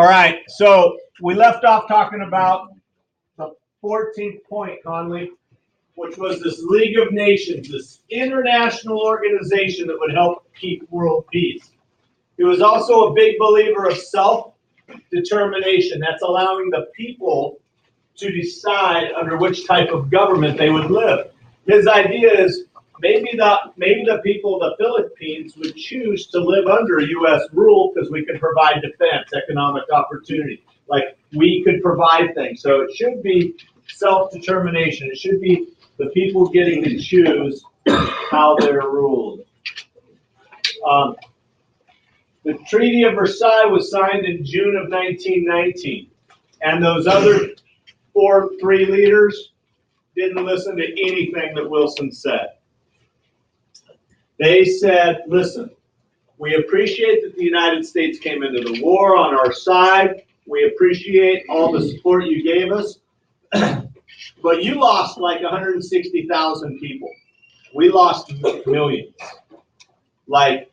All right, so we left off talking about the 14th point, Conley, which was this League of Nations, this international organization that would help keep world peace. He was also a big believer of self-determination. That's allowing the people to decide under which type of government they would live. His idea is maybe the people of the Philippines would choose to live under U.S. rule because we could provide defense, economic opportunity. Like we could provide things. So it should be self-determination. It should be the people getting to choose how they're ruled. The Treaty of Versailles was signed in June of 1919, and those other three leaders didn't listen to anything that Wilson said. They said, listen, we appreciate that the United States came into the war on our side. We appreciate all the support you gave us. But you lost like 160,000 people. We lost millions. Like,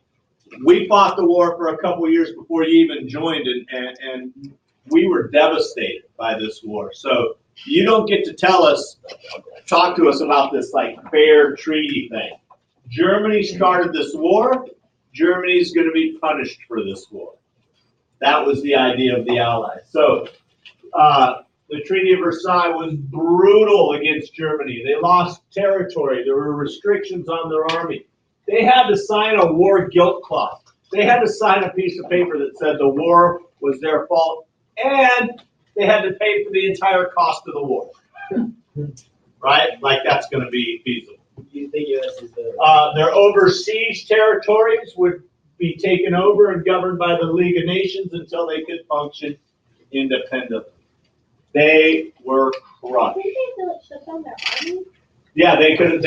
we fought the war for a couple of years before you even joined, and we were devastated by this war. So you don't get to talk to us about this like fair treaty thing. Germany started this war. Germany's going to be punished for this war. That was the idea of the Allies. So the Treaty of Versailles was brutal against Germany. They lost territory. There were restrictions on their army. They had to sign a war guilt clause. They had to sign a piece of paper that said the war was their fault, and they had to pay for the entire cost of the war. Right? Like that's going to be feasible. The U.S. is their overseas territories would be taken over and governed by the League of Nations until they could function independently. They were corrupt. Didn't they like shut down their army? Yeah, they couldn't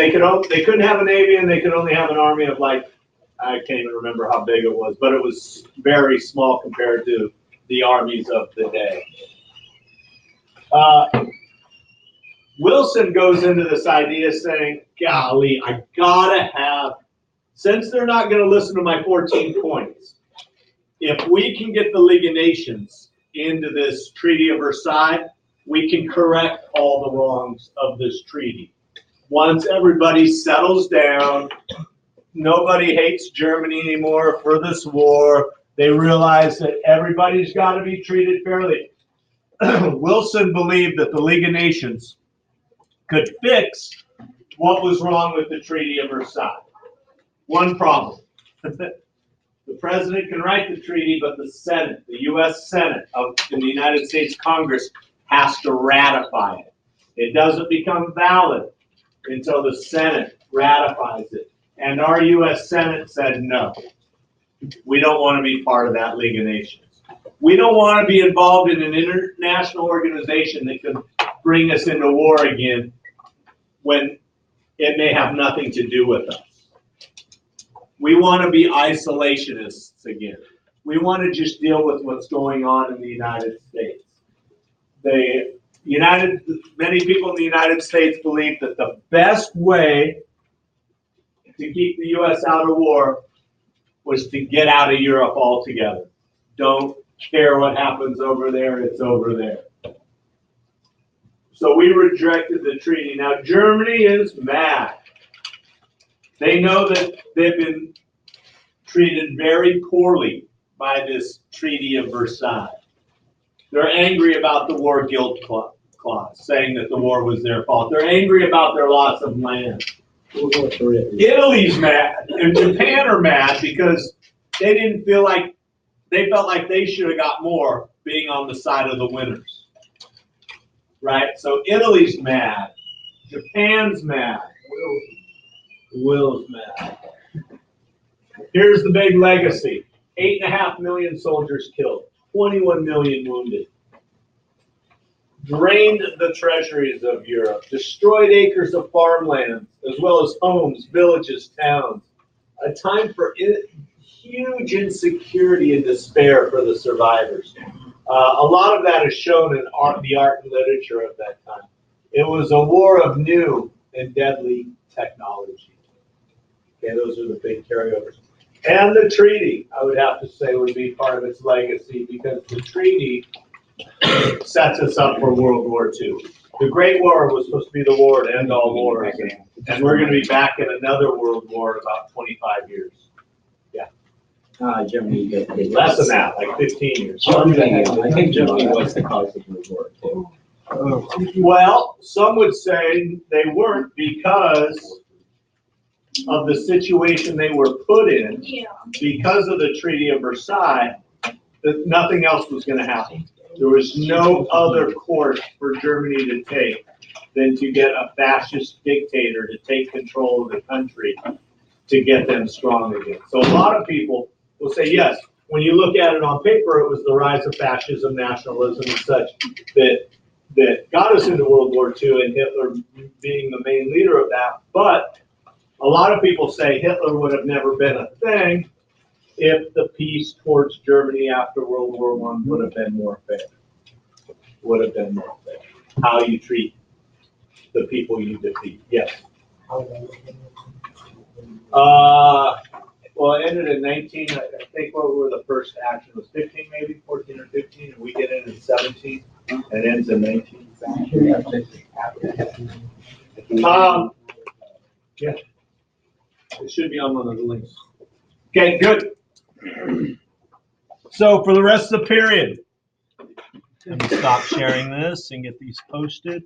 have a navy, and they could only have an army of like, I can't even remember how big it was, but it was very small compared to the armies of the day. Wilson goes into this idea saying, golly, I gotta have, since they're not going to listen to my 14 points, if we can get the League of Nations into this Treaty of Versailles, we can correct all the wrongs of this treaty. Once everybody settles down, nobody hates Germany anymore for this war, they realize that everybody's got to be treated fairly. Wilson believed that the League of Nations could fix what was wrong with the Treaty of Versailles. One problem. The president can write the treaty, but the Senate, the U.S. Senate in the United States Congress has to ratify it. It doesn't become valid until the Senate ratifies it. And our U.S. Senate said no. We don't want to be part of that League of Nations. We don't want to be involved in an international organization that could bring us into war again when it may have nothing to do with us. We want to be isolationists again. We want to just deal with what's going on in the United States. Many people in the United States believe that the best way to keep the U.S. out of war was to get out of Europe altogether. Don't care what happens over there, it's over there. So we rejected the treaty. Now Germany is mad. They know that they've been treated very poorly by this Treaty of Versailles. They're angry about the war guilt clause, saying that the war was their fault. They're angry about their loss of land. Italy's mad, and Japan are mad because they felt like they should have got more being on the side of the winners. Right? So Italy's mad. Japan's mad. Will's mad. Here's the big legacy. 8.5 million soldiers killed. 21 million wounded. Drained the treasuries of Europe. Destroyed acres of farmland, as well as homes, villages, towns. A time for huge insecurity and despair for the survivors. A lot of that is shown in the art and literature of that time. It was a war of new and deadly technology. Okay, those are the big carryovers. And the treaty, I would have to say, would be part of its legacy because the treaty sets us up for World War II. The Great War was supposed to be the war to end all wars, and we're going to be back in another world war in about 25 years. Germany. Less than that, like 15 years. Germany, I think Germany was the cause of World War II. Well, some would say they weren't because of the situation they were put in, Yeah. because of the Treaty of Versailles, that nothing else was going to happen. There was no other course for Germany to take than to get a fascist dictator to take control of the country to get them strong again. So a lot of people will say, yes, when you look at it on paper, it was the rise of fascism, nationalism, and such that got us into World War II, and Hitler being the main leader of that. But a lot of people say Hitler would have never been a thing if the peace towards Germany after World War I would have been more fair. Would have been more fair. How you treat the people you defeat. Yes. Well, it ended in 19. I think what were the first action was 15, maybe 14 or 15, and we get in 17, and it ends in 19. Yeah. It should be on one of the links. Okay, good. So for the rest of the period, let me stop sharing this and get these posted.